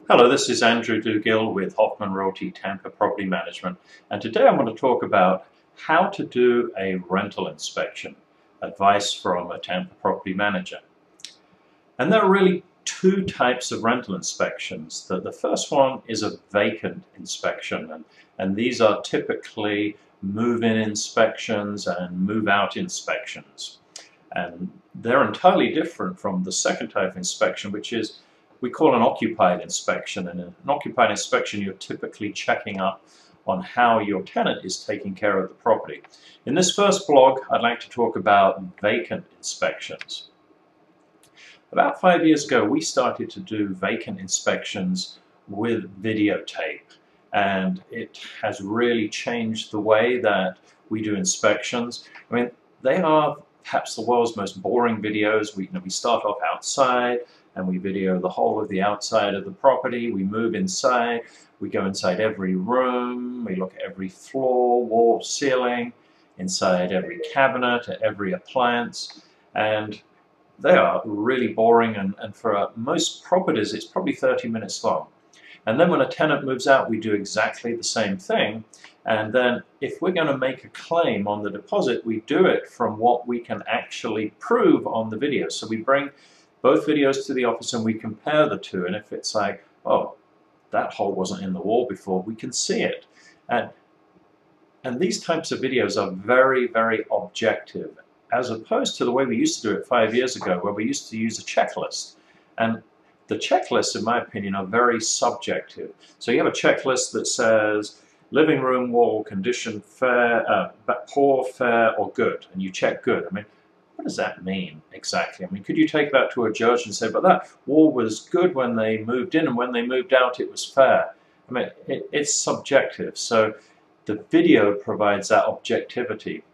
Hello, this is Andrew Dugill with Hoffman Realty Tampa Property Management, and today I want to talk about how to do a rental inspection, advice from a Tampa property manager. And there are really two types of rental inspections. The first one is a vacant inspection, and these are typically move-in inspections and move-out inspections. And they're entirely different from the second type of inspection, which is we call an occupied inspection. And in an occupied inspection, you're typically checking up on how your tenant is taking care of the property. In this first blog, I'd like to talk about vacant inspections. About 5 years ago, we started to do vacant inspections with videotape, and it has really changed the way that we do inspections. I mean, they are perhaps the world's most boring videos. We start off outside, and we video the whole of the outside of the property. We move inside, we go inside every room, we look at every floor, wall, ceiling, inside every cabinet, every appliance, and they are really boring, and for most properties it's probably 30 minutes long. And then when a tenant moves out, we do exactly the same thing, and then if we're going to make a claim on the deposit, we do it from what we can actually prove on the video. So we bring both videos to the office and we compare the two, and if it's like, oh, that hole wasn't in the wall before, we can see it. And these types of videos are very, very objective, as opposed to the way we used to do it 5 years ago, where we used to use a checklist. And the checklists, in my opinion, are very subjective. So you have a checklist that says living room wall condition fair, poor, fair, or good, and you check good. I mean, what does that mean exactly? I mean, could you take that to a judge and say, but that wall was good when they moved in, and when they moved out it was fair? I mean, it's subjective. So the video provides that objectivity.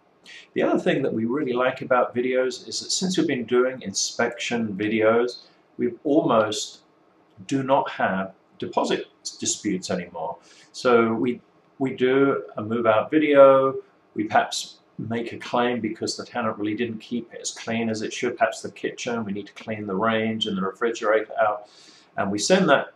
The other thing that we really like about videos is that since we've been doing inspection videos, we almost do not have deposit disputes anymore. So we do a move-out video, we perhaps make a claim because the tenant really didn't keep it as clean as it should, perhaps the kitchen, we need to clean the range and the refrigerator out, and we send that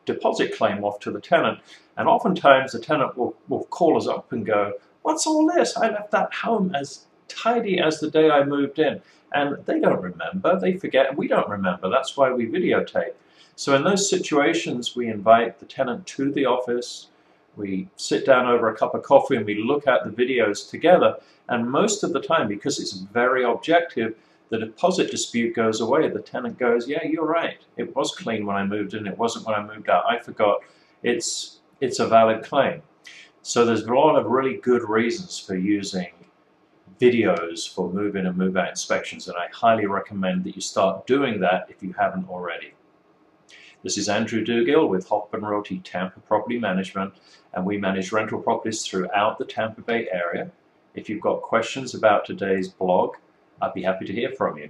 deposit claim off to the tenant, and oftentimes the tenant will call us up and go, what's all this? I left that home as tidy as the day I moved in. And they don't remember, they forget, and we don't remember. That's why we videotape. So in those situations, we invite the tenant to the office, we sit down over a cup of coffee and we look at the videos together, and most of the time, because it's very objective, the deposit dispute goes away. The tenant goes, yeah, you're right, it was clean when I moved in, it wasn't when I moved out, I forgot. It's a valid claim. So there's a lot of really good reasons for using videos for move-in and move-out inspections, and I highly recommend that you start doing that if you haven't already. This is Andrew Dugill with Hoffman Realty Tampa Property Management, and we manage rental properties throughout the Tampa Bay area. If you've got questions about today's blog, I'd be happy to hear from you.